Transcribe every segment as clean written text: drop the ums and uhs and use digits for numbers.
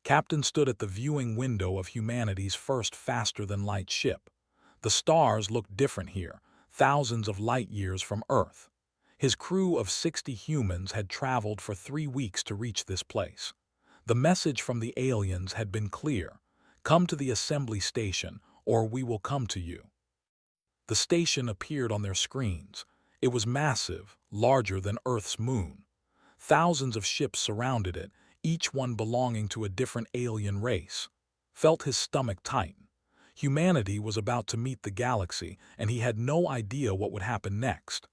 Captain stood at the viewing window of humanity's first faster-than-light ship. The stars looked different here, thousands of light years from Earth. His crew of 60 humans had traveled for 3 weeks to reach this place. The message from the aliens had been clear: come to the assembly station, or we will come to you. The station appeared on their screens. It was massive, larger than Earth's moon. Thousands of ships surrounded it, each one belonging to a different alien race. Felt his stomach tighten. Humanity was about to meet the galaxy, and he had no idea what would happen next.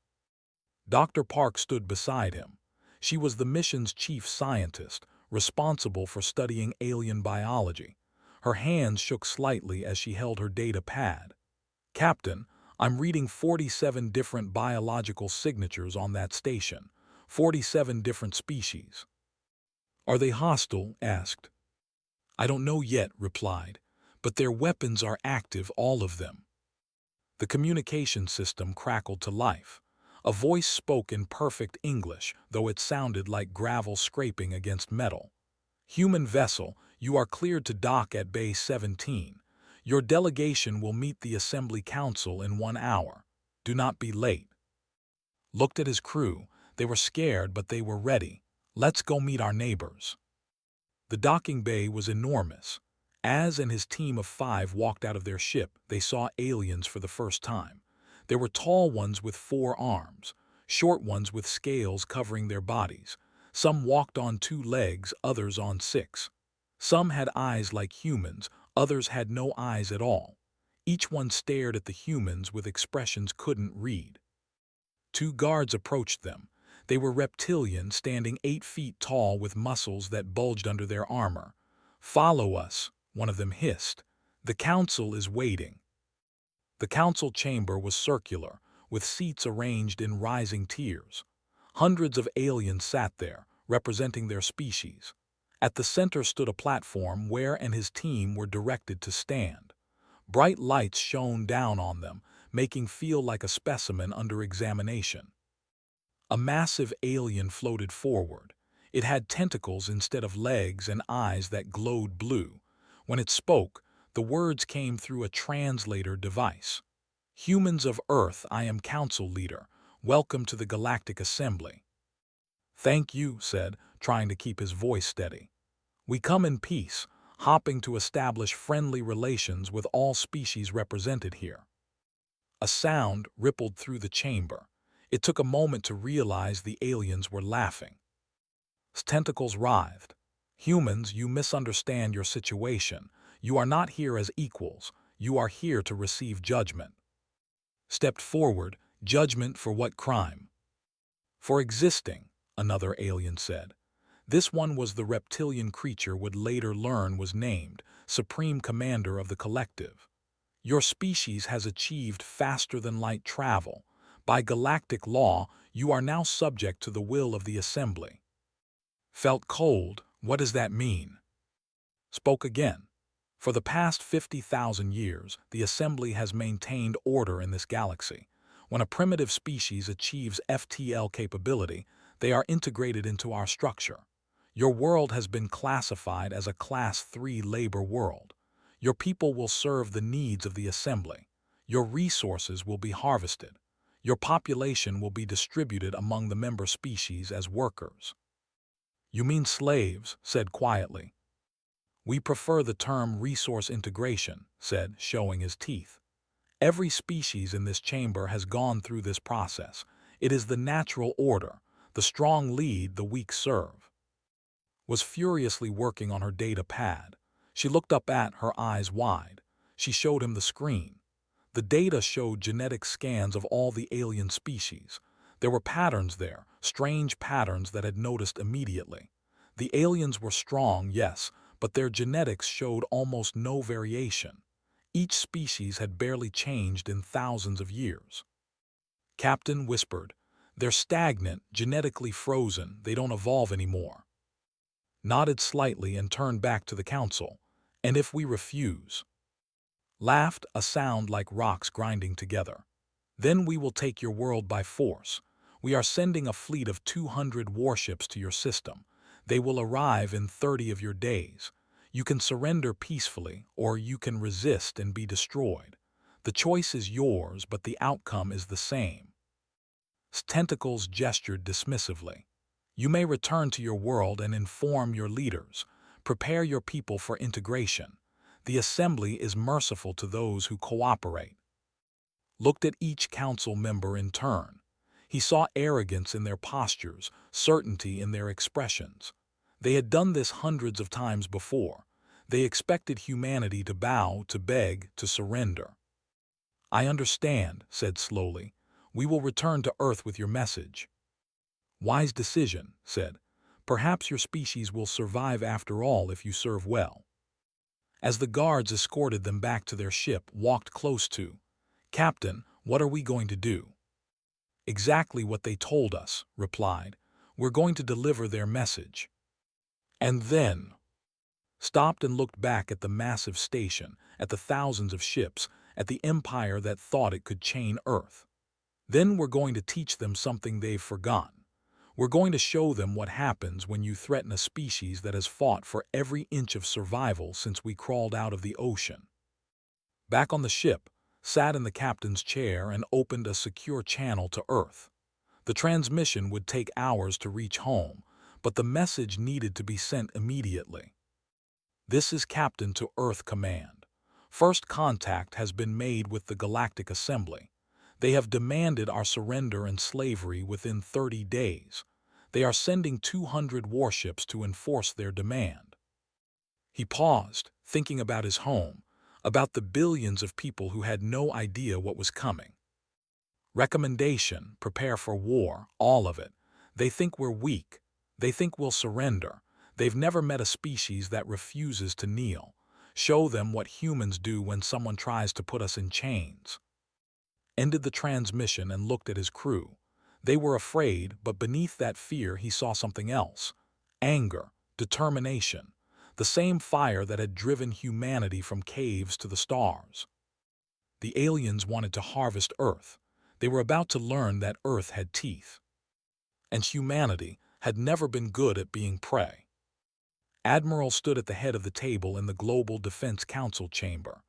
Dr. Park stood beside him. She was the mission's chief scientist, responsible for studying alien biology. Her hands shook slightly as she held her data pad. "Captain, I'm reading 47 different biological signatures on that station, 47 different species." "Are they hostile?" asked. "I don't know yet," replied, "but their weapons are active, all of them." The communication system crackled to life. A voice spoke in perfect English, though it sounded like gravel scraping against metal. "Human vessel, you are cleared to dock at Bay 17. Your delegation will meet the Assembly Council in 1 hour. Do not be late." Looked at his crew. They were scared, but they were ready. "Let's go meet our neighbors." The docking bay was enormous. Az and his team of 5 walked out of their ship. They saw aliens for the first time. There were tall ones with 4 arms, short ones with scales covering their bodies. Some walked on 2 legs, others on 6. Some had eyes like humans, others had no eyes at all. Each one stared at the humans with expressions couldn't read. 2 guards approached them. They were reptilian, standing 8 feet tall with muscles that bulged under their armor. "Follow us," one of them hissed. "The council is waiting." The council chamber was circular, with seats arranged in rising tiers. Hundreds of aliens sat there, representing their species. At the center stood a platform where and his team were directed to stand. Bright lights shone down on them, making feel like a specimen under examination. A massive alien floated forward. It had tentacles instead of legs and eyes that glowed blue. When it spoke, the words came through a translator device. "Humans of Earth, I am Council Leader. Welcome to the Galactic Assembly." "Thank you," said, trying to keep his voice steady. "We come in peace, hoping to establish friendly relations with all species represented here." A sound rippled through the chamber. It took a moment to realize the aliens were laughing. His tentacles writhed. "Humans, you misunderstand your situation. You are not here as equals. You are here to receive judgment." Stepped forward. "Judgment for what crime?" "For existing," another alien said. This one was the reptilian creature would later learn was named Supreme Commander of the Collective. "Your species has achieved faster-than-light travel. By galactic law, you are now subject to the will of the Assembly." Felt cold. "What does that mean?" Spoke again. "For the past 50,000 years, the Assembly has maintained order in this galaxy. When a primitive species achieves FTL capability, they are integrated into our structure. Your world has been classified as a Class 3 labor world. Your people will serve the needs of the Assembly. Your resources will be harvested. Your population will be distributed among the member species as workers." "You mean slaves," said quietly. "We prefer the term resource integration," said, showing his teeth. "Every species in this chamber has gone through this process. It is the natural order. The strong lead, the weak serve." Was furiously working on her data pad. She looked up at her eyes wide. She showed him the screen. The data showed genetic scans of all the alien species. There were patterns there, strange patterns that had noticed immediately. The aliens were strong, yes, but their genetics showed almost no variation. Each species had barely changed in thousands of years. Captain whispered, "They're stagnant, genetically frozen, they don't evolve anymore." Nodded slightly and turned back to the council. "And if we refuse?" Laughed, a sound like rocks grinding together. "Then we will take your world by force. We are sending a fleet of 200 warships to your system. They will arrive in 30 of your days. You can surrender peacefully, or you can resist and be destroyed. The choice is yours, but the outcome is the same. Tentacles gestured dismissively. You may return to your world and inform your leaders. Prepare your people for integration. The assembly is merciful to those who cooperate. Looked at each council member in turn. He saw arrogance in their postures, certainty in their expressions. They had done this hundreds of times before. They expected humanity to bow, to beg, to surrender. I understand, said slowly. We will return to Earth with your message. Wise decision, said. Perhaps your species will survive after all if you serve well. As the guards escorted them back to their ship, walked close to, Captain, what are we going to do? Exactly what they told us, replied. We're going to deliver their message. And then stopped and looked back at the massive station, at the thousands of ships, at the empire that thought it could chain Earth. Then we're going to teach them something they've forgotten. We're going to show them what happens when you threaten a species that has fought for every inch of survival since we crawled out of the ocean. Back on the ship, sat in the captain's chair and opened a secure channel to Earth. The transmission would take hours to reach home, but the message needed to be sent immediately. This is Captain to Earth Command. First contact has been made with the Galactic Assembly. They have demanded our surrender and slavery within 30 days. They are sending 200 warships to enforce their demand. He paused, thinking about his home, about the billions of people who had no idea what was coming. Recommendation, prepare for war, all of it. They think we're weak. They think we'll surrender. They've never met a species that refuses to kneel. Show them what humans do when someone tries to put us in chains. Ended the transmission and looked at his crew. They were afraid, but beneath that fear he saw something else. Anger, determination, the same fire that had driven humanity from caves to the stars. The aliens wanted to harvest Earth. They were about to learn that Earth had teeth. And humanity had never been good at being prey. Admiral stood at the head of the table in the Global Defense Council chamber.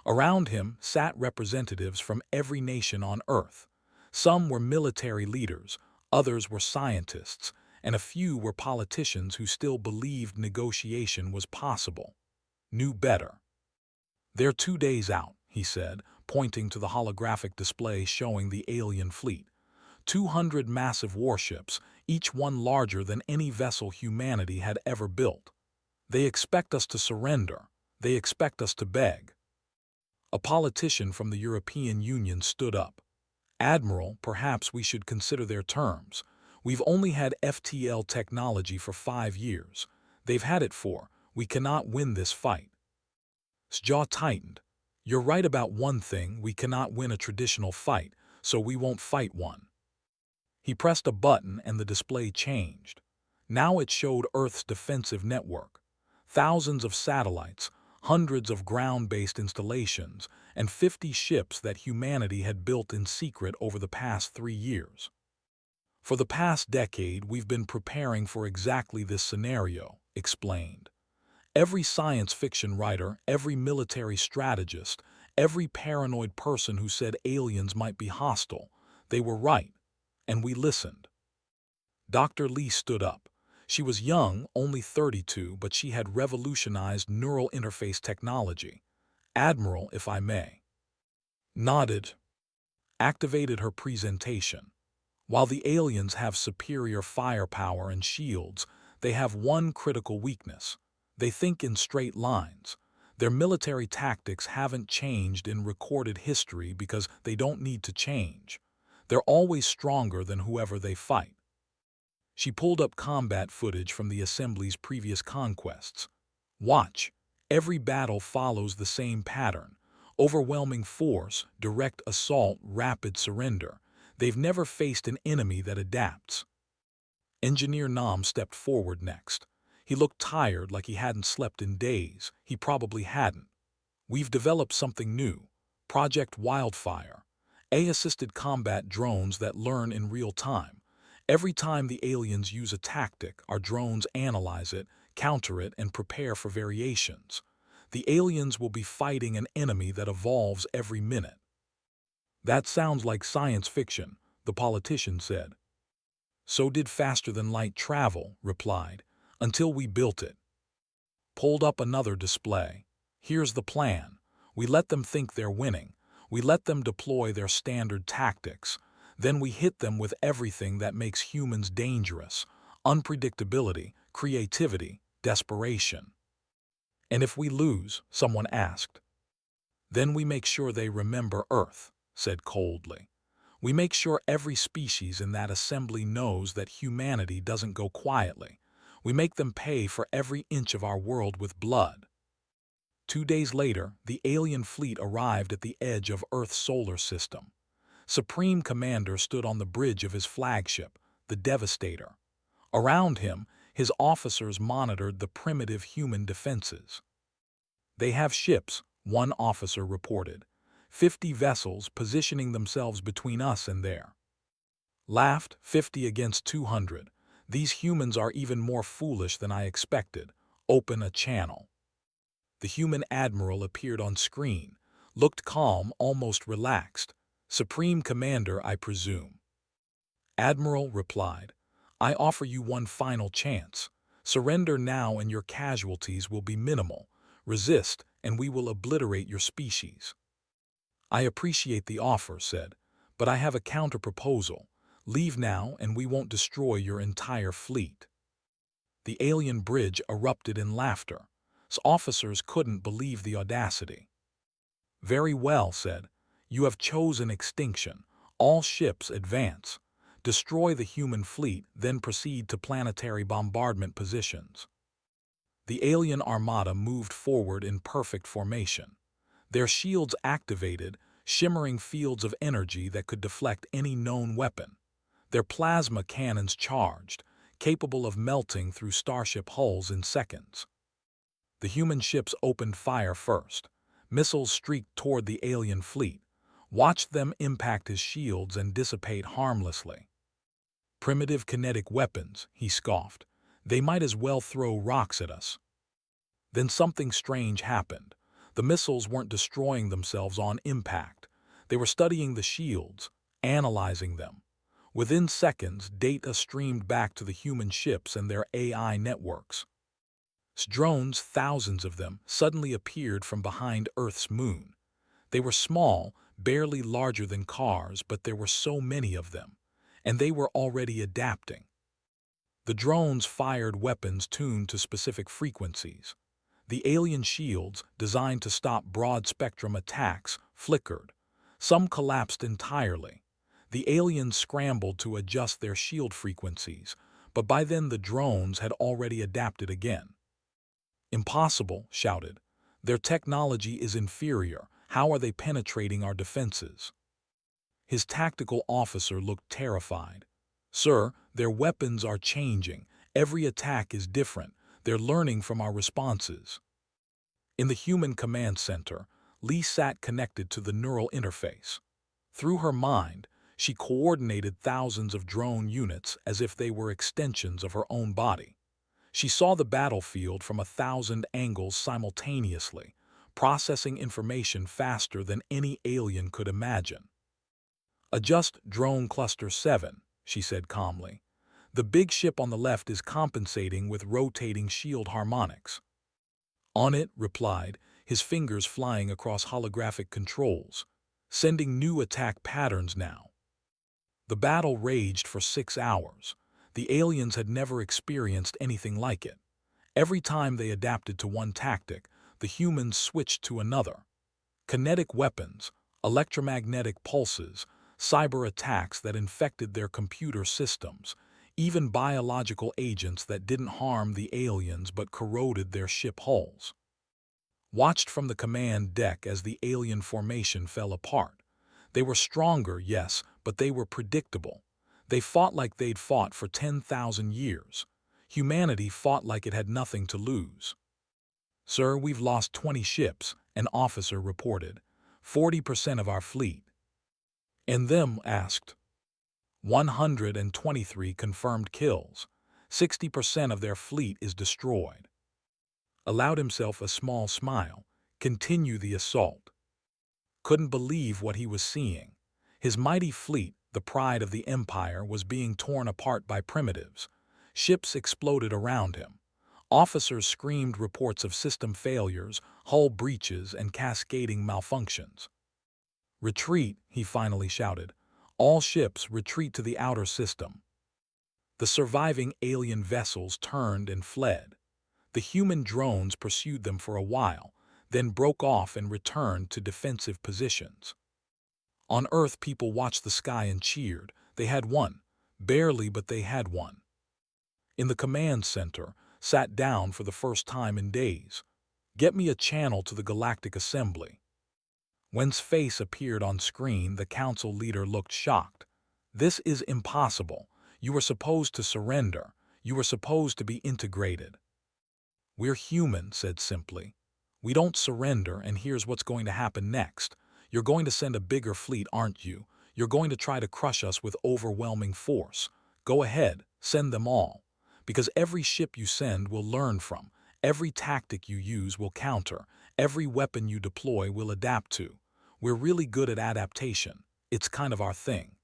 Around him sat representatives from every nation on Earth. Some were military leaders, others were scientists, and a few were politicians who still believed negotiation was possible. Knew better. They're 2 days out, he said, pointing to the holographic display showing the alien fleet. 200 massive warships, each one larger than any vessel humanity had ever built. They expect us to surrender. They expect us to beg. A politician from the European Union stood up. Admiral, perhaps we should consider their terms. We've only had FTL technology for 5 years. They've had it for. We cannot win this fight. His jaw tightened. You're right about one thing, we cannot win a traditional fight, so we won't fight one. He pressed a button and the display changed. Now it showed Earth's defensive network. Thousands of satellites, hundreds of ground-based installations, and 50 ships that humanity had built in secret over the past 3 years. For the past decade, we've been preparing for exactly this scenario, explained. Every science fiction writer, every military strategist, every paranoid person who said aliens might be hostile, they were right, and we listened. Dr. Lee stood up. She was young, only 32, but she had revolutionized neural interface technology. Admiral, if I may. Nodded. Activated her presentation. While the aliens have superior firepower and shields, they have one critical weakness. They think in straight lines. Their military tactics haven't changed in recorded history because they don't need to change. They're always stronger than whoever they fight. She pulled up combat footage from the Assembly's previous conquests. Watch. Every battle follows the same pattern. Overwhelming force, direct assault, rapid surrender. They've never faced an enemy that adapts. Engineer Nam stepped forward next. He looked tired, like he hadn't slept in days. He probably hadn't. We've developed something new. Project Wildfire. AI-assisted combat drones that learn in real time. Every time the aliens use a tactic, our drones analyze it, counter it, and prepare for variations. The aliens will be fighting an enemy that evolves every minute. That sounds like science fiction, the politician said. So did faster-than-light travel, replied, until we built it. Pulled up another display. Here's the plan. We let them think they're winning. We let them deploy their standard tactics. Then we hit them with everything that makes humans dangerous: unpredictability, creativity, desperation. And if we lose, someone asked. Then we make sure they remember Earth, said coldly. We make sure every species in that assembly knows that humanity doesn't go quietly. We make them pay for every inch of our world with blood. 2 days later, the alien fleet arrived at the edge of Earth's solar system. Supreme Commander stood on the bridge of his flagship, the Devastator. Around him, his officers monitored the primitive human defenses. They have ships, one officer reported. 50 vessels positioning themselves between us and there. Laughed, 50 against 200. These humans are even more foolish than I expected. Open a channel. The human admiral appeared on screen, looked calm, almost relaxed. Supreme Commander, I presume. Admiral replied, I offer you one final chance. Surrender now and your casualties will be minimal. Resist, and we will obliterate your species. I appreciate the offer, said, but I have a counter-proposal. Leave now and we won't destroy your entire fleet. The alien bridge erupted in laughter. Officers couldn't believe the audacity. Very well, said, you have chosen extinction. All ships advance. Destroy the human fleet, then proceed to planetary bombardment positions. The alien armada moved forward in perfect formation. Their shields activated, shimmering fields of energy that could deflect any known weapon. Their plasma cannons charged, capable of melting through starship hulls in seconds. The human ships opened fire first. Missiles streaked toward the alien fleet, watched them impact his shields and dissipate harmlessly. Primitive kinetic weapons, he scoffed. They might as well throw rocks at us. Then something strange happened. The missiles weren't destroying themselves on impact. They were studying the shields, analyzing them. Within seconds, data streamed back to the human ships and their AI networks. Drones, thousands of them, suddenly appeared from behind Earth's moon. They were small, barely larger than cars, but there were so many of them, and they were already adapting. The drones fired weapons tuned to specific frequencies. The alien shields, designed to stop broad-spectrum attacks, flickered. Some collapsed entirely. The aliens scrambled to adjust their shield frequencies, but by then the drones had already adapted again. Impossible, shouted. Their technology is inferior. How are they penetrating our defenses? His tactical officer looked terrified. Sir, their weapons are changing. Every attack is different. They're learning from our responses. In the human command center, Lee sat connected to the neural interface. Through her mind, she coordinated thousands of drone units as if they were extensions of her own body. She saw the battlefield from 1,000 angles simultaneously, processing information faster than any alien could imagine. Adjust Drone Cluster 7, she said calmly. The big ship on the left is compensating with rotating shield harmonics. On it, replied, his fingers flying across holographic controls, sending new attack patterns now. The battle raged for 6 hours. The aliens had never experienced anything like it. Every time they adapted to one tactic, the humans switched to another. Kinetic weapons, electromagnetic pulses, cyber attacks that infected their computer systems, even biological agents that didn't harm the aliens but corroded their ship hulls. Watched from the command deck as the alien formation fell apart. They were stronger, yes, but they were predictable. They fought like they'd fought for 10,000 years. Humanity fought like it had nothing to lose. Sir, we've lost 20 ships, an officer reported. 40% of our fleet. And them asked. 123 confirmed kills. 60% of their fleet is destroyed. Allowed himself a small smile. Continue the assault. Couldn't believe what he was seeing. His mighty fleet, the pride of the Empire, was being torn apart by primitives. Ships exploded around him. Officers screamed reports of system failures, hull breaches, and cascading malfunctions. "Retreat," he finally shouted. "All ships retreat to the outer system." The surviving alien vessels turned and fled. The human drones pursued them for a while, then broke off and returned to defensive positions. On Earth, people watched the sky and cheered. They had won. Barely, but they had won. In the command center, sat down for the first time in days. "Get me a channel to the Galactic Assembly." When's face appeared on screen, the council leader looked shocked. "This is impossible. You were supposed to surrender. You were supposed to be integrated." "We're human," said simply. "We don't surrender, and here's what's going to happen next. You're going to send a bigger fleet, aren't you? You're going to try to crush us with overwhelming force. Go ahead, send them all. Because every ship you send will learn from, every tactic you use will counter, every weapon you deploy will adapt to. We're really good at adaptation. It's kind of our thing."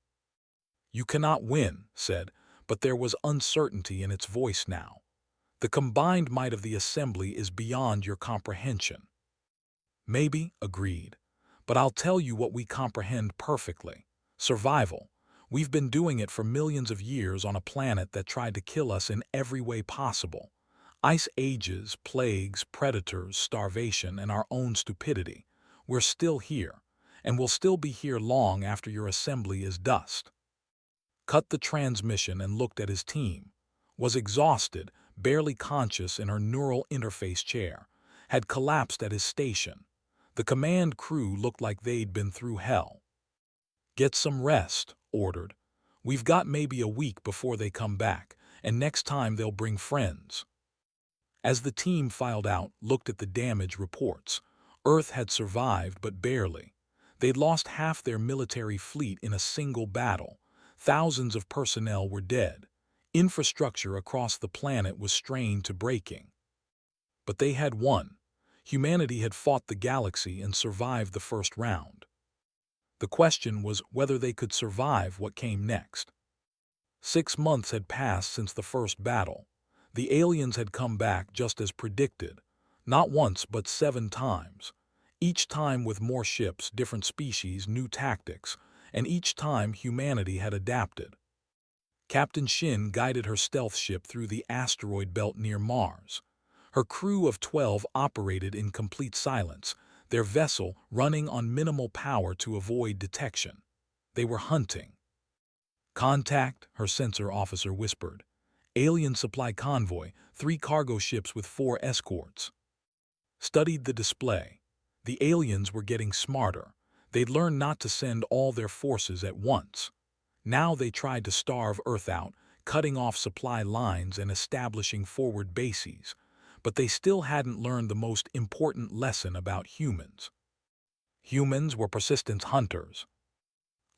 "You cannot win," said, but there was uncertainty in its voice now. "The combined might of the assembly is beyond your comprehension." "Maybe," agreed. "But I'll tell you what we comprehend perfectly. Survival. We've been doing it for millions of years on a planet that tried to kill us in every way possible. Ice ages, plagues, predators, starvation, and our own stupidity. We're still here, and we'll still be here long after your assembly is dust." Cut the transmission and looked at his team. Was exhausted, barely conscious in her neural interface chair. Had collapsed at his station. The command crew looked like they'd been through hell. "Get some rest," ordered. "We've got maybe a week before they come back, and next time they'll bring friends." As the team filed out, looked at the damage reports. Earth had survived, but barely. They'd lost half their military fleet in a single battle. Thousands of personnel were dead. Infrastructure across the planet was strained to breaking. But they had won. Humanity had fought the galaxy and survived the first round. The question was whether they could survive what came next. 6 months had passed since the first battle. The aliens had come back just as predicted. Not once, but 7 times. Each time with more ships, different species, new tactics, and each time humanity had adapted. Captain Shin guided her stealth ship through the asteroid belt near Mars. Her crew of 12 operated in complete silence, their vessel running on minimal power to avoid detection. They were hunting. "Contact," her sensor officer whispered. "Alien supply convoy, 3 cargo ships with 4 escorts." Studied the display. The aliens were getting smarter. They'd learned not to send all their forces at once. Now they tried to starve Earth out, cutting off supply lines and establishing forward bases. But they still hadn't learned the most important lesson about humans. Humans were persistent hunters.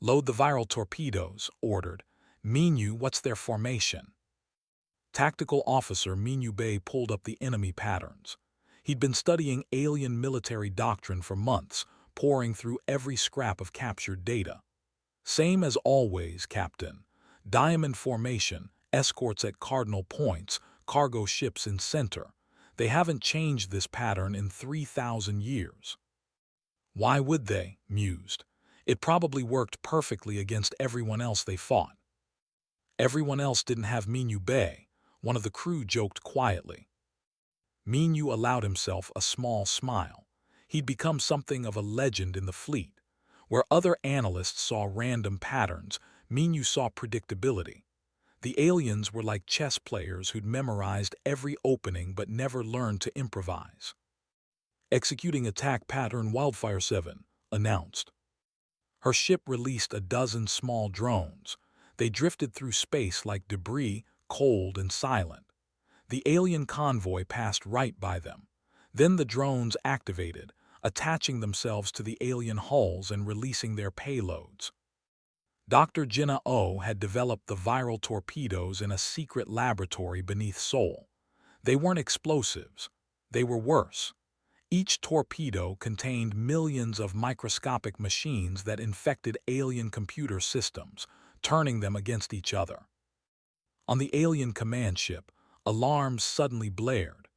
"Load the viral torpedoes," ordered. "Minu, what's their formation?" Tactical officer Minu Bay pulled up the enemy patterns. He'd been studying alien military doctrine for months, poring through every scrap of captured data. "Same as always, Captain. Diamond formation, escorts at cardinal points, cargo ships in center. They haven't changed this pattern in 3,000 years. "Why would they?" mused. "It probably worked perfectly against everyone else they fought." "Everyone else didn't have Minu Bay," one of the crew joked quietly. Minu allowed himself a small smile. He'd become something of a legend in the fleet. Where other analysts saw random patterns, Minu saw predictability. The aliens were like chess players who'd memorized every opening but never learned to improvise. "Executing attack pattern Wildfire 7, announced. Her ship released a dozen small drones. They drifted through space like debris, cold and silent. The alien convoy passed right by them. Then the drones activated, attaching themselves to the alien hulls and releasing their payloads. Dr. Jenna O had developed the viral torpedoes in a secret laboratory beneath Seoul. They weren't explosives. They were worse. Each torpedo contained millions of microscopic machines that infected alien computer systems, turning them against each other. On the alien command ship, alarms suddenly blared.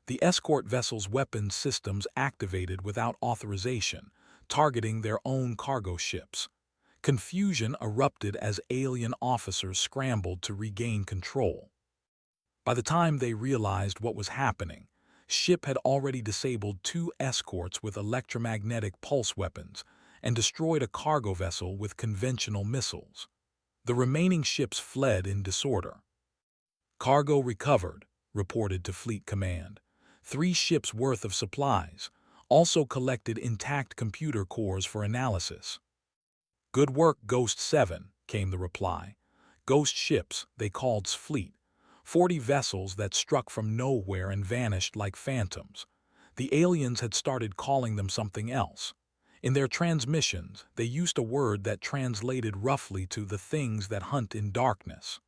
The escort vessel's weapons systems activated without authorization, targeting their own cargo ships. Confusion erupted as alien officers scrambled to regain control. By the time they realized what was happening, ship had already disabled 2 escorts with electromagnetic pulse weapons and destroyed a cargo vessel with conventional missiles. The remaining ships fled in disorder. Cargo recovered, reported to Fleet Command. 3 ships' worth of supplies, also collected intact computer cores for analysis. Good work, Ghost 7, came the reply. Ghost ships, they called fleet. 40 vessels that struck from nowhere and vanished like phantoms. The aliens had started calling them something else. In their transmissions, they used a word that translated roughly to the things that hunt in darkness.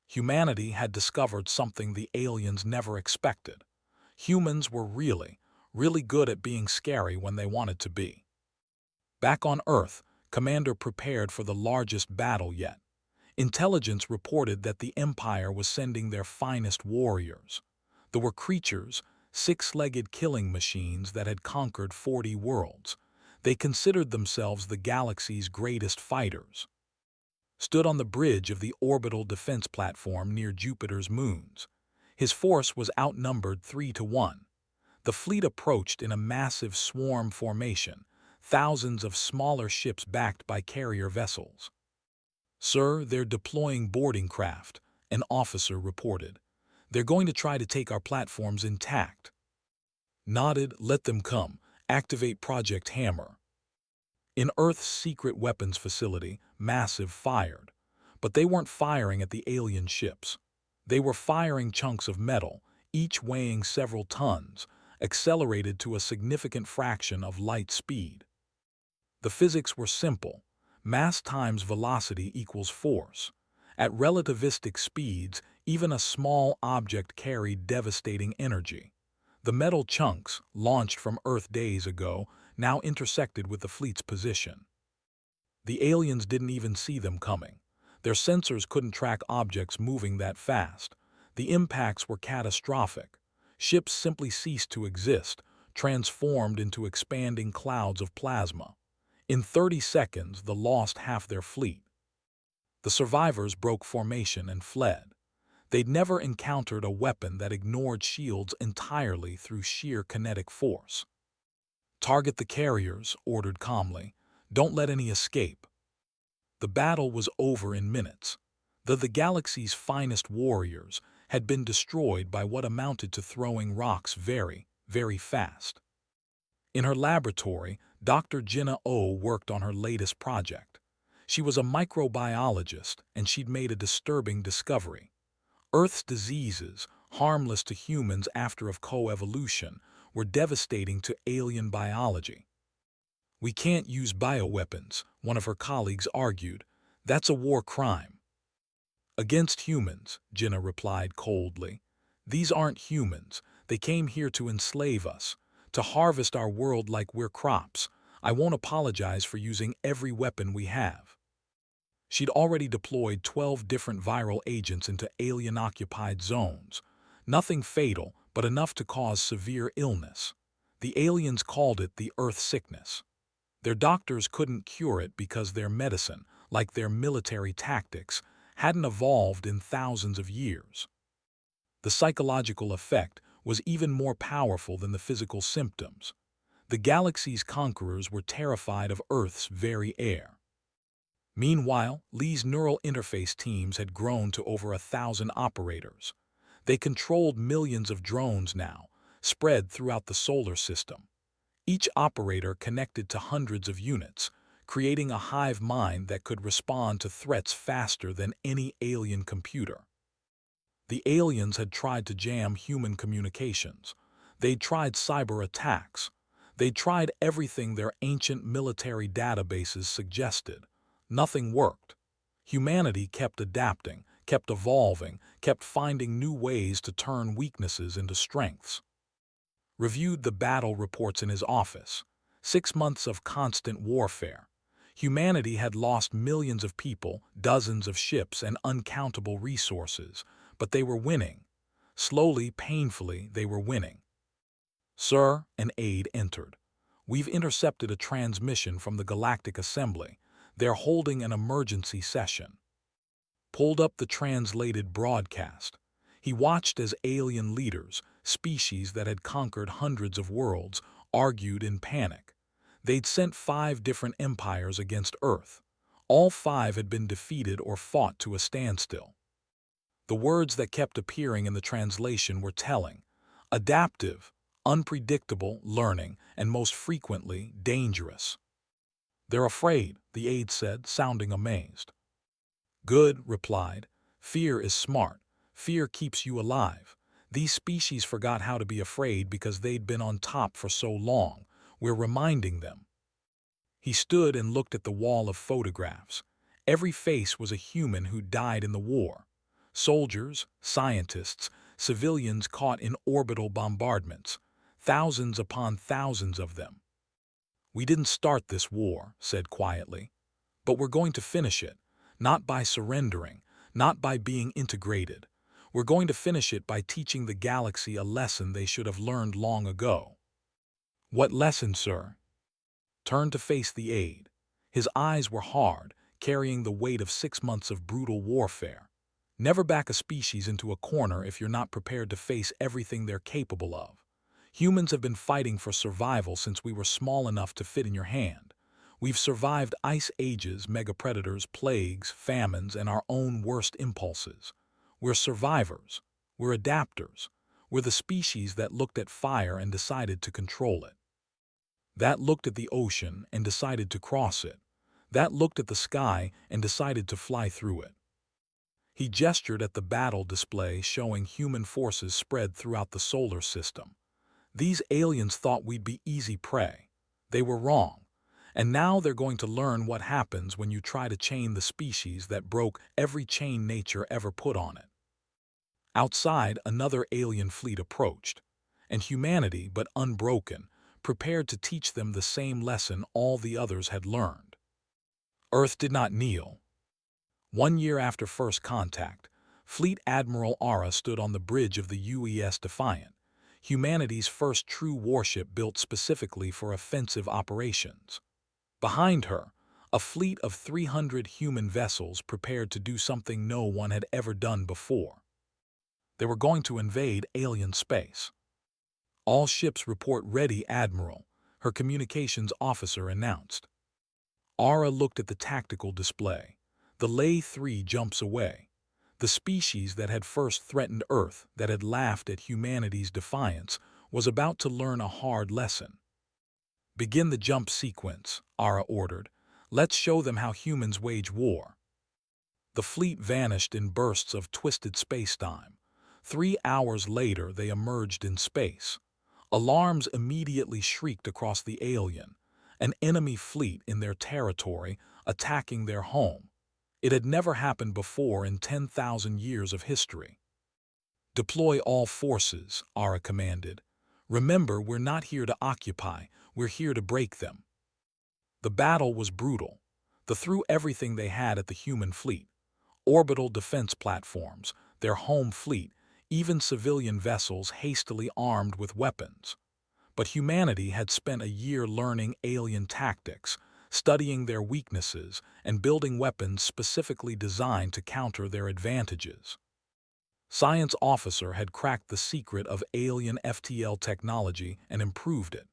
Humanity had discovered something the aliens never expected. Humans were really good at being scary when they wanted to be. Back on Earth, Commander prepared for the largest battle yet. Intelligence reported that the Empire was sending their finest warriors. There were creatures, 6-legged killing machines that had conquered 40 worlds. They considered themselves the galaxy's greatest fighters. Stood on the bridge of the orbital defense platform near Jupiter's moons. His force was outnumbered 3-1. The fleet approached in a massive swarm formation, thousands of smaller ships backed by carrier vessels. "Sir, they're deploying boarding craft," an officer reported. "They're going to try to take our platforms intact." Nodded, "Let them come. Activate Project Hammer." In Earth's secret weapons facility, Massive fired. But they weren't firing at the alien ships. They were firing chunks of metal, each weighing several tons, accelerated to a significant fraction of light speed. The physics were simple. Mass times velocity equals force. At relativistic speeds, even a small object carried devastating energy. The metal chunks, launched from Earth days ago, now intersected with the fleet's position. The aliens didn't even see them coming. Their sensors couldn't track objects moving that fast. The impacts were catastrophic. Ships simply ceased to exist, transformed into expanding clouds of plasma. In 30 seconds, they lost half their fleet. The survivors broke formation and fled. They'd never encountered a weapon that ignored shields entirely through sheer kinetic force. "Target the carriers," ordered calmly. "Don't let any escape." The battle was over in minutes. The galaxy's finest warriors had been destroyed by what amounted to throwing rocks very, very fast. In her laboratory, Dr. Jenna O worked on her latest project. She was a microbiologist, and she'd made a disturbing discovery. Earth's diseases, harmless to humans after of coevolution, were devastating to alien biology. "We can't use bioweapons," one of her colleagues argued. "That's a war crime." "Against humans," Jenna replied coldly. "These aren't humans. They came here to enslave us, to harvest our world like we're crops. I won't apologize for using every weapon we have." She'd already deployed 12 different viral agents into alien-occupied zones. Nothing fatal, but enough to cause severe illness. The aliens called it the Earth sickness. Their doctors couldn't cure it because their medicine, like their military tactics, hadn't evolved in thousands of years. The psychological effect was even more powerful than the physical symptoms. The galaxy's conquerors were terrified of Earth's very air. Meanwhile, Lee's neural interface teams had grown to over 1,000 operators. They controlled millions of drones now, spread throughout the solar system. Each operator connected to hundreds of units, creating a hive mind that could respond to threats faster than any alien computer. The aliens had tried to jam human communications. They'd tried cyber attacks. They'd tried everything their ancient military databases suggested. Nothing worked. Humanity kept adapting, kept evolving, kept finding new ways to turn weaknesses into strengths. Reviewed the battle reports in his office. 6 months of constant warfare. Humanity had lost millions of people, dozens of ships, and uncountable resources, but they were winning. Slowly, painfully, they were winning. "Sir," an aide entered. "We've intercepted a transmission from the Galactic Assembly. They're holding an emergency session." Pulled up the translated broadcast. He watched as alien leaders, species that had conquered hundreds of worlds, argued in panic. They'd sent 5 different empires against Earth. All 5 had been defeated or fought to a standstill. The words that kept appearing in the translation were telling: adaptive, unpredictable, learning, and most frequently, dangerous. "They're afraid," the aide said, sounding amazed. "Good," replied. "Fear is smart. Fear keeps you alive. These species forgot how to be afraid because they'd been on top for so long. We're reminding them." He stood and looked at the wall of photographs. Every face was a human who died in the war. Soldiers, scientists, civilians caught in orbital bombardments. Thousands upon thousands of them. "We didn't start this war," said quietly, "but we're going to finish it. Not by surrendering, not by being integrated. We're going to finish it by teaching the galaxy a lesson they should have learned long ago." "What lesson, sir?" Turned to face the aide. His eyes were hard, carrying the weight of 6 months of brutal warfare. Never back a species into a corner if you're not prepared to face everything they're capable of. Humans have been fighting for survival since we were small enough to fit in your hand. We've survived ice ages, megapredators, plagues, famines, and our own worst impulses. We're survivors. We're adapters. We're the species that looked at fire and decided to control it. That looked at the ocean and decided to cross it. That looked at the sky and decided to fly through it. He gestured at the battle display showing human forces spread throughout the solar system. These aliens thought we'd be easy prey. They were wrong. And now they're going to learn what happens when you try to chain the species that broke every chain nature ever put on it. Outside, another alien fleet approached, and humanity, but unbroken, prepared to teach them the same lesson all the others had learned. Earth did not kneel. 1 year after first contact, Fleet Admiral Ara stood on the bridge of the UES Defiant, humanity's first true warship built specifically for offensive operations. Behind her, a fleet of 300 human vessels prepared to do something no one had ever done before. They were going to invade alien space. "All ships report ready, Admiral," her communications officer announced. Ara looked at the tactical display. The Lay 3 jumps away. The species that had first threatened Earth, that had laughed at humanity's defiance, was about to learn a hard lesson. "Begin the jump sequence," Ara ordered. "Let's show them how humans wage war." The fleet vanished in bursts of twisted spacetime. 3 hours later, they emerged in space. Alarms immediately shrieked across the alien. An enemy fleet in their territory, attacking their home. It had never happened before in 10,000 years of history. "Deploy all forces," Ara commanded. "Remember, we're not here to occupy, we're here to break them." The battle was brutal. They threw everything they had at the human fleet. Orbital defense platforms, their home fleet, even civilian vessels hastily armed with weapons. But humanity had spent a year learning alien tactics, studying their weaknesses, and building weapons specifically designed to counter their advantages. Science officer had cracked the secret of alien FTL technology and improved it.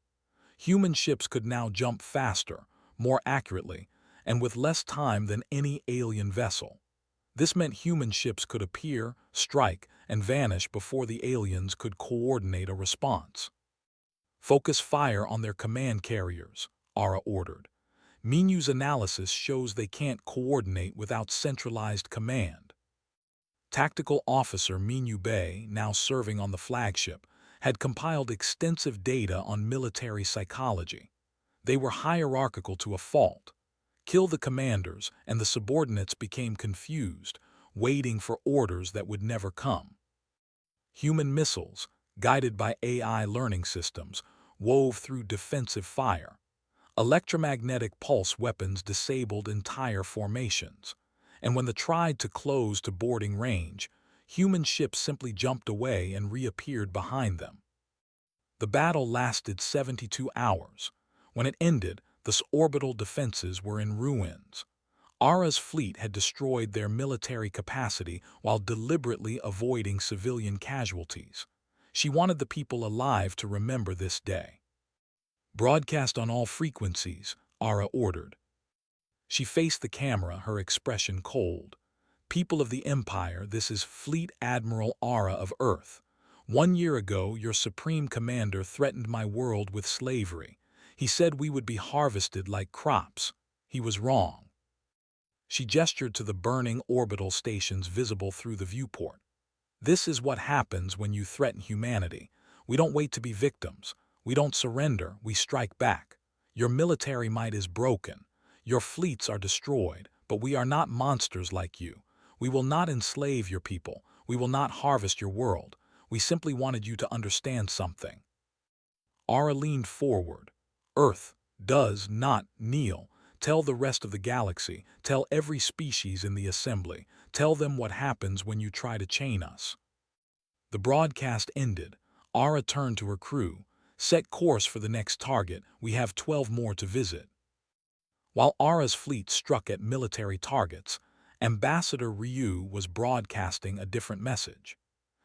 Human ships could now jump faster, more accurately, and with less time than any alien vessel. This meant human ships could appear, strike, and vanish before the aliens could coordinate a response. "Focus fire on their command carriers," Ara ordered. "Minu's analysis shows they can't coordinate without centralized command." Tactical Officer Minu Bay, now serving on the flagship, had compiled extensive data on military psychology. They were hierarchical to a fault. Kill the commanders, and the subordinates became confused, waiting for orders that would never come. Human missiles, guided by AI learning systems, wove through defensive fire. Electromagnetic pulse weapons disabled entire formations, and when they tried to close to boarding range, human ships simply jumped away and reappeared behind them. The battle lasted 72 hours. When it ended, the orbital defenses were in ruins. Ara's fleet had destroyed their military capacity while deliberately avoiding civilian casualties. She wanted the people alive to remember this day. "Broadcast on all frequencies," Ara ordered. She faced the camera, her expression cold. "People of the Empire, this is Fleet Admiral Ara of Earth. 1 year ago, your supreme commander threatened my world with slavery. He said we would be harvested like crops. He was wrong." She gestured to the burning orbital stations visible through the viewport. "This is what happens when you threaten humanity. We don't wait to be victims. We don't surrender, we strike back. Your military might is broken. Your fleets are destroyed, but we are not monsters like you. We will not enslave your people. We will not harvest your world. We simply wanted you to understand something." Ara leaned forward. "Earth does not kneel. Tell the rest of the galaxy. Tell every species in the assembly. Tell them what happens when you try to chain us." The broadcast ended. Ara turned to her crew. "Set course for the next target. We have 12 more to visit." While Ara's fleet struck at military targets, Ambassador Ryu was broadcasting a different message.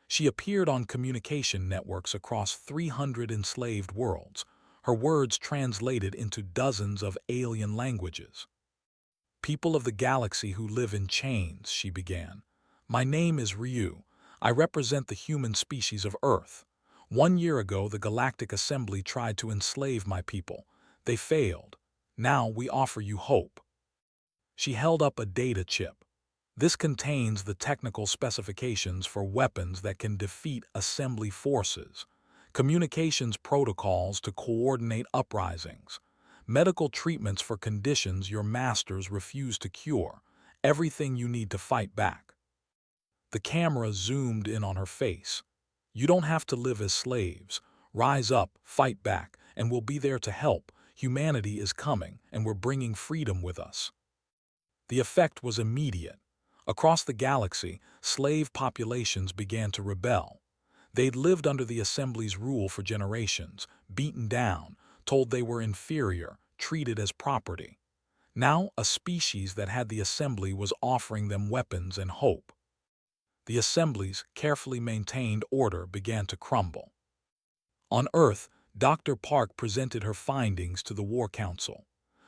She appeared on communication networks across 300 enslaved worlds, her words translated into dozens of alien languages. "People of the galaxy who live in chains," she began. "My name is Ryu. I represent the human species of Earth. 1 year ago, the Galactic Assembly tried to enslave my people. They failed. Now we offer you hope." She held up a data chip. "This contains the technical specifications for weapons that can defeat assembly forces, communications protocols to coordinate uprisings, medical treatments for conditions your masters refuse to cure, everything you need to fight back." The camera zoomed in on her face. "You don't have to live as slaves. Rise up, fight back, and we'll be there to help. Humanity is coming, and we're bringing freedom with us." The effect was immediate. Across the galaxy, slave populations began to rebel. They'd lived under the Assembly's rule for generations, beaten down, told they were inferior, treated as property. Now, a species that had the Assembly was offering them weapons and hope. The Assembly's carefully maintained order began to crumble. On Earth, Dr. Park presented her findings to the War Council.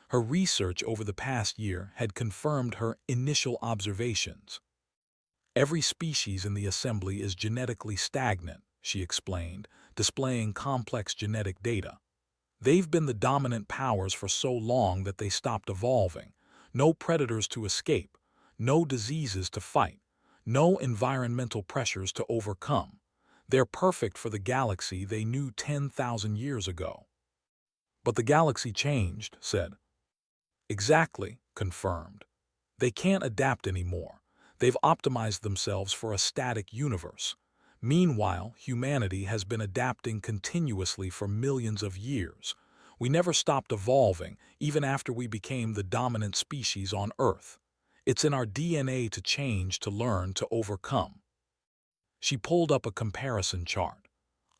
Her research over the past year had confirmed her initial observations. "Every species in the Assembly is genetically stagnant," she explained, displaying complex genetic data. "They've been the dominant powers for so long that they stopped evolving. No predators to escape, no diseases to fight, no environmental pressures to overcome. They're perfect for the galaxy they knew 10,000 years ago." "But the galaxy changed," said. "Exactly," confirmed. "They can't adapt anymore. They've optimized themselves for a static universe. Meanwhile, humanity has been adapting continuously for millions of years. We never stopped evolving, even after we became the dominant species on Earth. It's in our DNA to change, to learn, to overcome." She pulled up a comparison chart.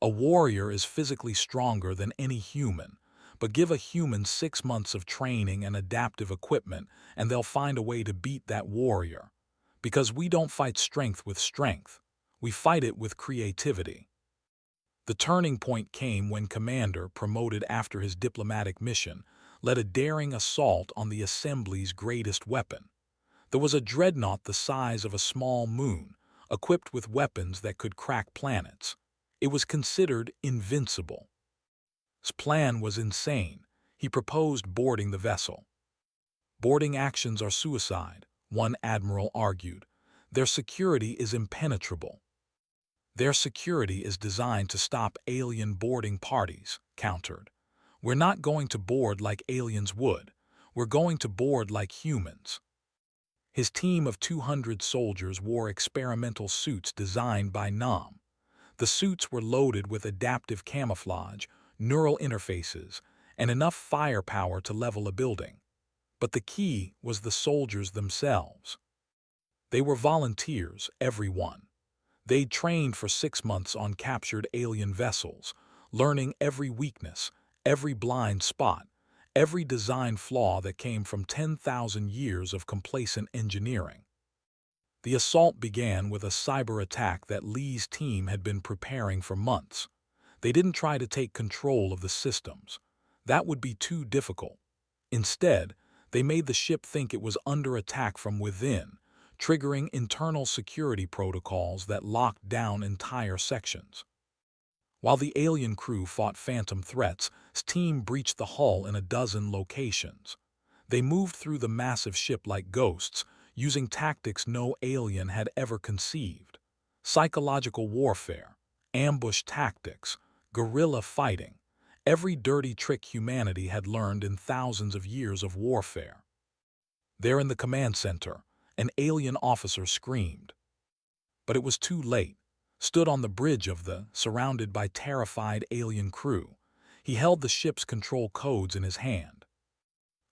"A warrior is physically stronger than any human, but give a human 6 months of training and adaptive equipment, and they'll find a way to beat that warrior. Because we don't fight strength with strength. We fight it with creativity." The turning point came when Commander, promoted after his diplomatic mission, led a daring assault on the Assembly's greatest weapon. There was a dreadnought the size of a small moon, equipped with weapons that could crack planets. It was considered invincible. His plan was insane. He proposed boarding the vessel. "Boarding actions are suicide," one admiral argued. "Their security is impenetrable." "Their security is designed to stop alien boarding parties," countered. "We're not going to board like aliens would. We're going to board like humans." His team of 200 soldiers wore experimental suits designed by Nam. The suits were loaded with adaptive camouflage, neural interfaces, and enough firepower to level a building. But the key was the soldiers themselves. They were volunteers, every one. They'd trained for 6 months on captured alien vessels, learning every weakness, every blind spot, every design flaw that came from 10,000 years of complacent engineering. The assault began with a cyber attack that Lee's team had been preparing for months. They didn't try to take control of the systems. That would be too difficult. Instead, they made the ship think it was under attack from within, triggering internal security protocols that locked down entire sections. While the alien crew fought phantom threats, his team breached the hull in a dozen locations. They moved through the massive ship like ghosts, using tactics no alien had ever conceived. Psychological warfare, ambush tactics, guerrilla fighting, every dirty trick humanity had learned in thousands of years of warfare. There in the command center, an alien officer screamed. But it was too late. Stood on the bridge of surrounded by terrified alien crew. He held the ship's control codes in his hand.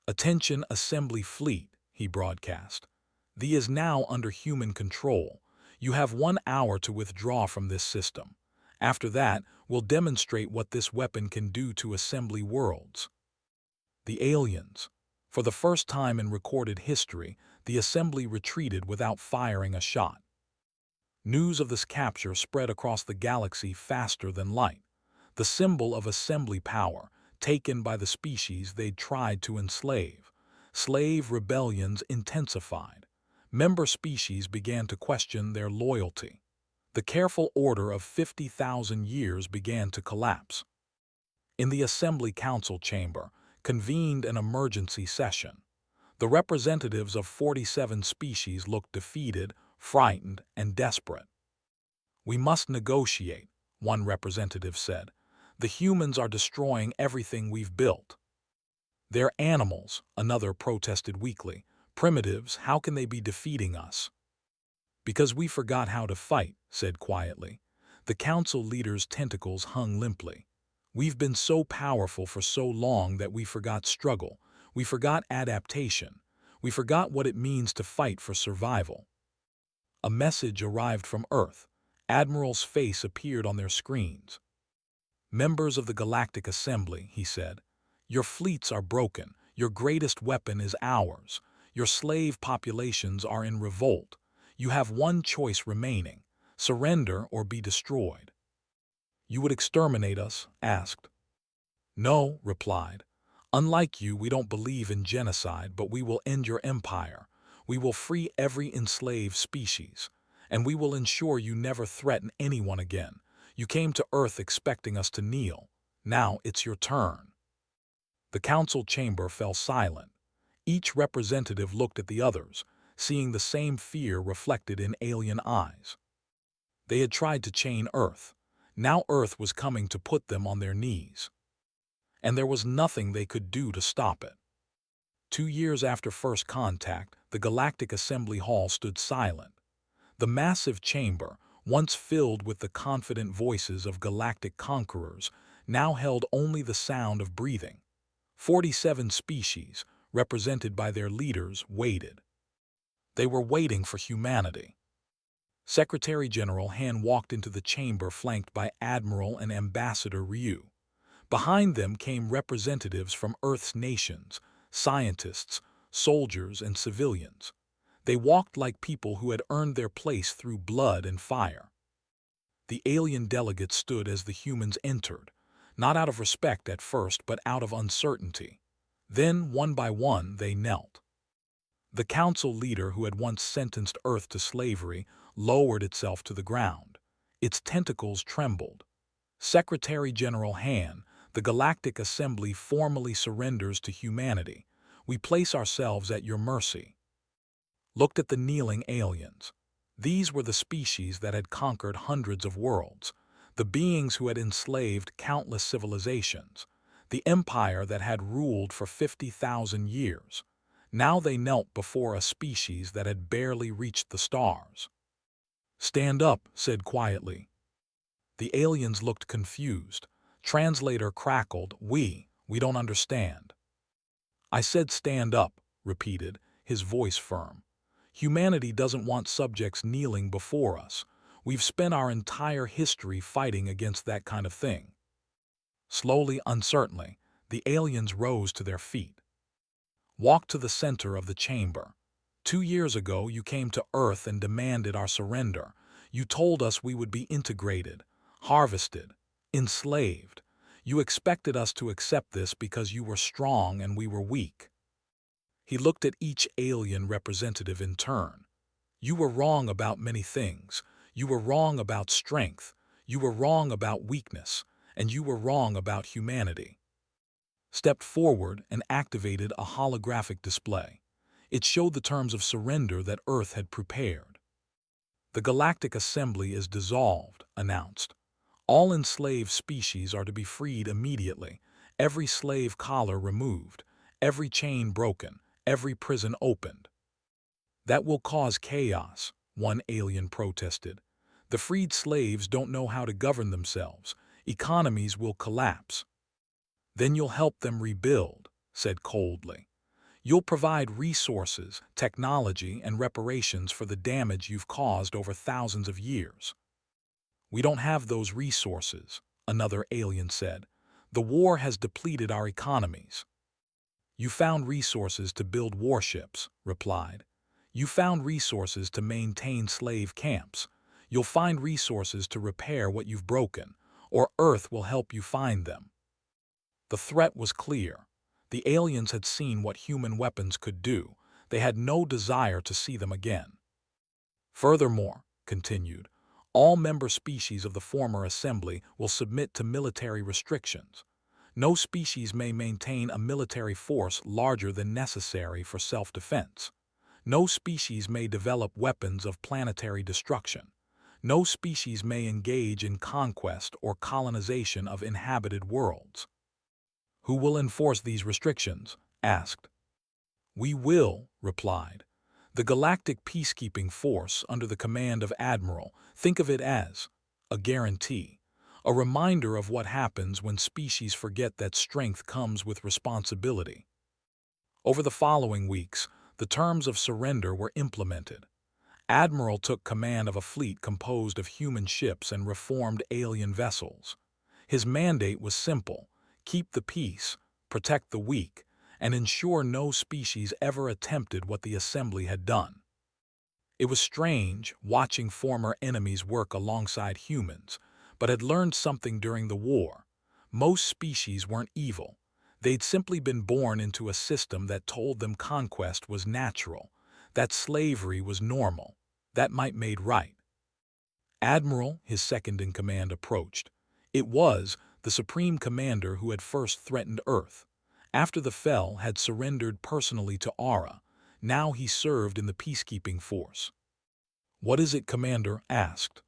"Attention Assembly Fleet," he broadcast. "The is now under human control. You have 1 hour to withdraw from this system. After that, we'll demonstrate what this weapon can do to Assembly worlds." The aliens. For the first time in recorded history, the Assembly retreated without firing a shot. News of this capture spread across the galaxy faster than light. The symbol of Assembly power, taken by the species they'd tried to enslave. Slave rebellions intensified. Member species began to question their loyalty. The careful order of 50,000 years began to collapse. In the Assembly Council chamber, convened an emergency session. The representatives of 47 species looked defeated, frightened, and desperate. "We must negotiate," one representative said. "The humans are destroying everything we've built." "They're animals," another protested weakly. "Primitives, how can they be defeating us?" "Because we forgot how to fight," said quietly. The council leader's tentacles hung limply. "We've been so powerful for so long that we forgot struggle. We forgot adaptation. We forgot what it means to fight for survival." A message arrived from Earth. Admiral's face appeared on their screens. "Members of the Galactic Assembly," he said, "your fleets are broken. Your greatest weapon is ours. Your slave populations are in revolt. You have one choice remaining: surrender or be destroyed." "You would exterminate us?" asked. "No," replied. "Unlike you, we don't believe in genocide, but we will end your empire. We will free every enslaved species. And we will ensure you never threaten anyone again. You came to Earth expecting us to kneel. Now it's your turn." The council chamber fell silent. Each representative looked at the others, seeing the same fear reflected in alien eyes. They had tried to chain Earth. Now Earth was coming to put them on their knees. And there was nothing they could do to stop it. 2 years after first contact, the Galactic Assembly Hall stood silent. The massive chamber, once filled with the confident voices of galactic conquerors, now held only the sound of breathing. 47 species, represented by their leaders, waited. They were waiting for humanity. Secretary General Han walked into the chamber flanked by Admiral and Ambassador Ryu. Behind them came representatives from Earth's nations, scientists, soldiers, and civilians. They walked like people who had earned their place through blood and fire. The alien delegates stood as the humans entered, not out of respect at first but out of uncertainty. Then, one by one, they knelt. The council leader who had once sentenced Earth to slavery lowered itself to the ground. Its tentacles trembled. "Secretary General Han, the Galactic Assembly formally surrenders to humanity. We place ourselves at your mercy." Looked at the kneeling aliens. These were the species that had conquered hundreds of worlds, the beings who had enslaved countless civilizations. the empire that had ruled for 50,000 years. Now they knelt before a species that had barely reached the stars. "Stand up," said quietly. The aliens looked confused. Translator crackled, We don't understand." "I said stand up," repeated, his voice firm. "Humanity doesn't want subjects kneeling before us. We've spent our entire history fighting against that kind of thing." Slowly, uncertainly, the aliens rose to their feet. "Walk to the center of the chamber. 2 years ago you came to Earth and demanded our surrender. You told us we would be integrated, harvested, enslaved. You expected us to accept this because you were strong and we were weak." He looked at each alien representative in turn. "You were wrong about many things. You were wrong about strength. You were wrong about weakness. And you were wrong about humanity." Stepped forward and activated a holographic display. It showed the terms of surrender that Earth had prepared. "The Galactic Assembly is dissolved," announced. "All enslaved species are to be freed immediately, every slave collar removed, every chain broken, every prison opened." "That will cause chaos," one alien protested. "The freed slaves don't know how to govern themselves. Economies will collapse." "Then you'll help them rebuild," said coldly. "You'll provide resources, technology, and reparations for the damage you've caused over thousands of years." "We don't have those resources," another alien said. "The war has depleted our economies." "You found resources to build warships," replied. "You found resources to maintain slave camps. You'll find resources to repair what you've broken, or Earth will help you find them." The threat was clear. The aliens had seen what human weapons could do. They had no desire to see them again. "Furthermore," continued, "all member species of the former assembly will submit to military restrictions. No species may maintain a military force larger than necessary for self-defense. No species may develop weapons of planetary destruction. No species may engage in conquest or colonization of inhabited worlds." "Who will enforce these restrictions?" asked. "We will," replied. "The Galactic Peacekeeping Force under the command of Admiral. Think of it as a guarantee, a reminder of what happens when species forget that strength comes with responsibility." Over the following weeks, the terms of surrender were implemented. Admiral took command of a fleet composed of human ships and reformed alien vessels. His mandate was simple: keep the peace, protect the weak, and ensure no species ever attempted what the Assembly had done. It was strange watching former enemies work alongside humans, but had learned something during the war. Most species weren't evil. They'd simply been born into a system that told them conquest was natural, that slavery was normal, that might made right. Admiral, his second-in-command, approached. It was the Supreme Commander who had first threatened Earth. After the Fel had surrendered personally to Aura, now he served in the peacekeeping force. "What is it, Commander?" asked.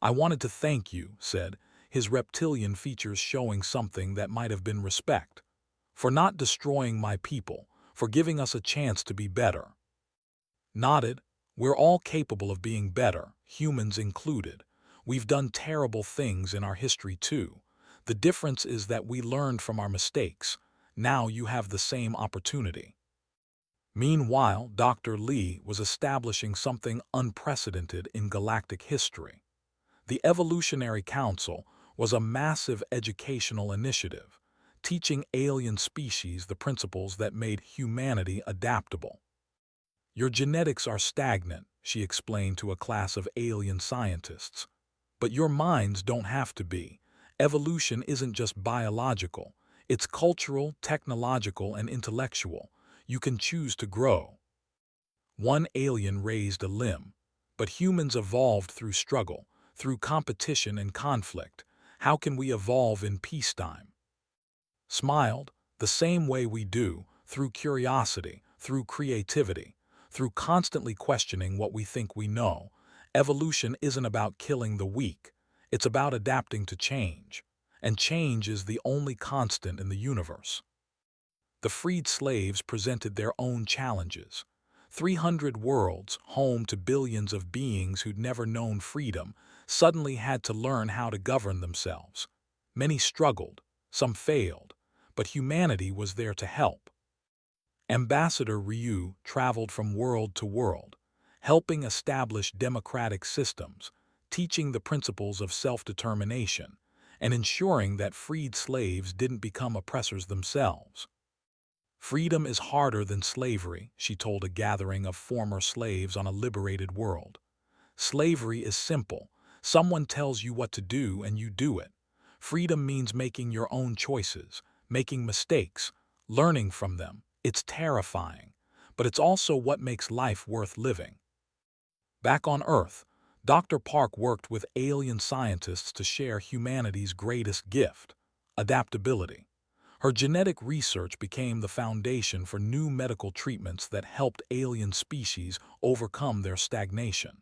"I wanted to thank you," said, his reptilian features showing something that might have been respect, "for not destroying my people, for giving us a chance to be better." Nodded. "We're all capable of being better, humans included. We've done terrible things in our history too. The difference is that we learned from our mistakes. Now you have the same opportunity." Meanwhile, Dr. Lee was establishing something unprecedented in galactic history. The Evolutionary Council was a massive educational initiative, teaching alien species the principles that made humanity adaptable. "Your genetics are stagnant," she explained to a class of alien scientists. "But your minds don't have to be. Evolution isn't just biological. It's cultural, technological, and intellectual. You can choose to grow." One alien raised a limb. "But humans evolved through struggle, through competition and conflict. How can we evolve in peacetime?" Smiled. "The same way we do, through curiosity, through creativity, through constantly questioning what we think we know. Evolution isn't about killing the weak. It's about adapting to change. and change is the only constant in the universe. The freed slaves presented their own challenges. 300 worlds, home to billions of beings who'd never known freedom, suddenly had to learn how to govern themselves. Many struggled, some failed, but humanity was there to help. Ambassador Ryu traveled from world to world, helping establish democratic systems, teaching the principles of self-determination, and ensuring that freed slaves didn't become oppressors themselves. Freedom is harder than slavery, she told a gathering of former slaves on a liberated world. Slavery is simple. Someone tells you what to do and you do it. Freedom means making your own choices, making mistakes, learning from them. It's terrifying, but it's also what makes life worth living. Back on Earth, Dr. Park worked with alien scientists to share humanity's greatest gift, adaptability. Her genetic research became the foundation for new medical treatments that helped alien species overcome their stagnation.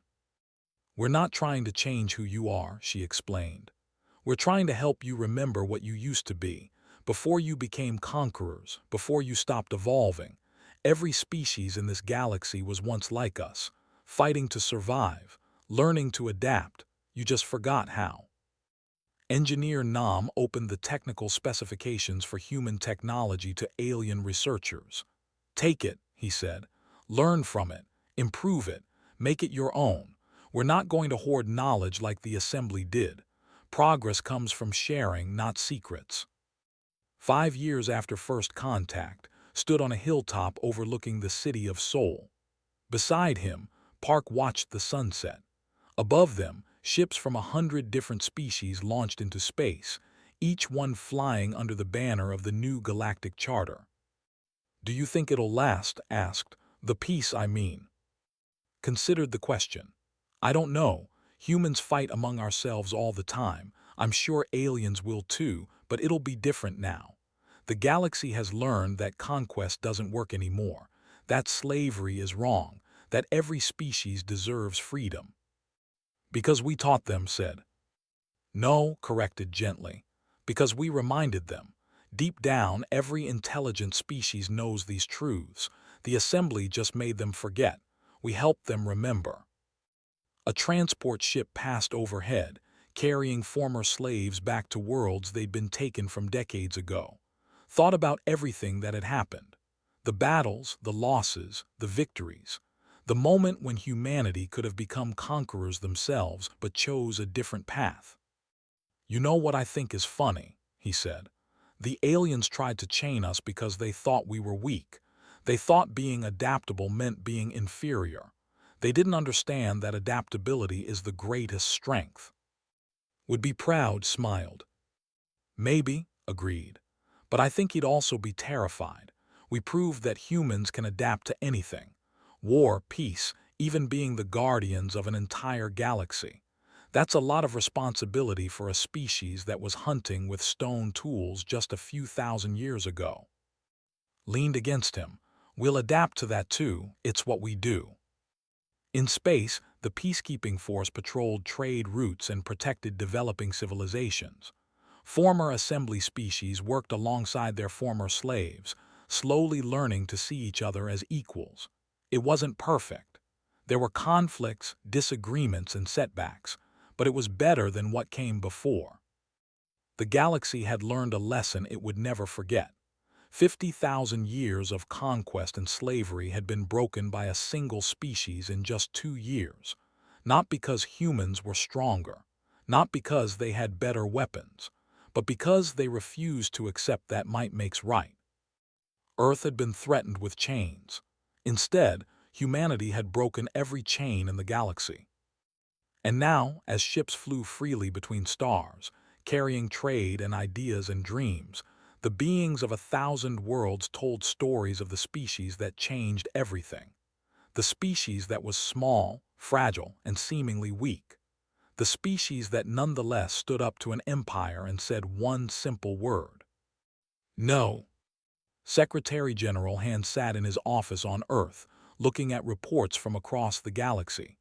"We're not trying to change who you are," she explained. "We're trying to help you remember what you used to be, before you became conquerors, before you stopped evolving. Every species in this galaxy was once like us, fighting to survive, learning to adapt. You just forgot how." Engineer Nam opened the technical specifications for human technology to alien researchers. "Take it," he said. "Learn from it, improve it, make it your own. We're not going to hoard knowledge like the assembly did. Progress comes from sharing, not secrets." 5 years after first contact, stood on a hilltop overlooking the city of Seoul. Beside him, Park watched the sunset. Above them, ships from 100 different species launched into space, each one flying under the banner of the new Galactic Charter. "Do you think it'll last?" asked. "The peace, I mean." Considered the question. "I don't know. Humans fight among ourselves all the time. I'm sure aliens will too, but it'll be different now. The galaxy has learned that conquest doesn't work anymore, that slavery is wrong, that every species deserves freedom." "Because we taught them," said. "No," corrected gently. "Because we reminded them. Deep down, every intelligent species knows these truths. The assembly just made them forget. We helped them remember." A transport ship passed overhead, carrying former slaves back to worlds they'd been taken from decades ago. Thought about everything that had happened. The battles, the losses, the victories. The moment when humanity could have become conquerors themselves but chose a different path. "You know what I think is funny," he said. "The aliens tried to chain us because they thought we were weak. They thought being adaptable meant being inferior. They didn't understand that adaptability is the greatest strength." "Would be proud," smiled. "Maybe," agreed. "But I think he'd also be terrified. We proved that humans can adapt to anything. War, peace, even being the guardians of an entire galaxy. That's a lot of responsibility for a species that was hunting with stone tools just a few thousand years ago." Leaned against him. "We'll adapt to that too. It's what we do." In space, the peacekeeping force patrolled trade routes and protected developing civilizations. Former assembly species worked alongside their former slaves, slowly learning to see each other as equals. It wasn't perfect. There were conflicts, disagreements, and setbacks, but it was better than what came before. The galaxy had learned a lesson it would never forget. 50,000 years of conquest and slavery had been broken by a single species in just 2 years. Not because humans were stronger, not because they had better weapons, but because they refused to accept that might makes right. Earth had been threatened with chains. Instead, humanity had broken every chain in the galaxy. And now, as ships flew freely between stars, carrying trade and ideas and dreams, the beings of 1,000 worlds told stories of the species that changed everything. The species that was small, fragile, and seemingly weak. The species that nonetheless stood up to an empire and said one simple word. "No." Secretary General Hand sat in his office on Earth, looking at reports from across the galaxy.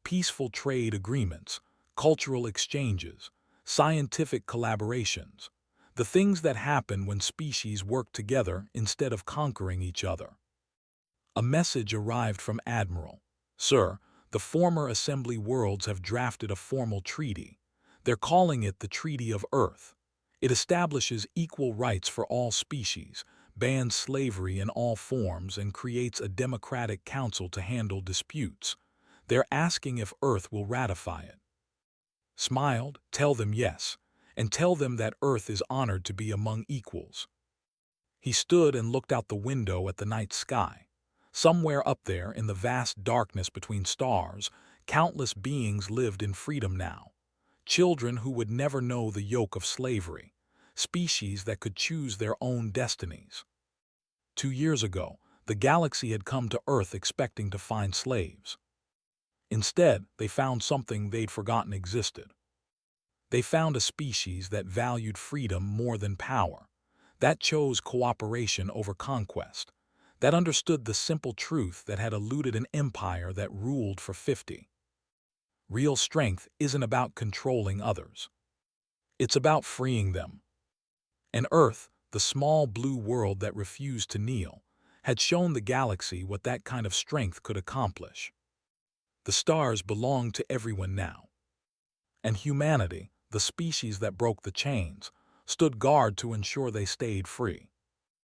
Peaceful trade agreements, cultural exchanges, scientific collaborations, the things that happen when species work together instead of conquering each other. A message arrived from Admiral. Sir, the former Assembly Worlds have drafted a formal treaty. They're calling it the Treaty of Earth. It establishes equal rights for all species, bans slavery in all forms, and creates a democratic council to handle disputes. They're asking if Earth will ratify it. Smiled, tell them yes, and tell them that Earth is honored to be among equals. He stood and looked out the window at the night sky. Somewhere up there in the vast darkness between stars, countless beings lived in freedom now. Children who would never know the yoke of slavery. Species that could choose their own destinies. 2 years ago, the galaxy had come to Earth expecting to find slaves. Instead, they found something they'd forgotten existed. They found a species that valued freedom more than power, that chose cooperation over conquest, that understood the simple truth that had eluded an empire that ruled for 50. Real strength isn't about controlling others. It's about freeing them. And Earth, the small blue world that refused to kneel, had shown the galaxy what that kind of strength could accomplish. The stars belonged to everyone now. And humanity, the species that broke the chains, stood guard to ensure they stayed free.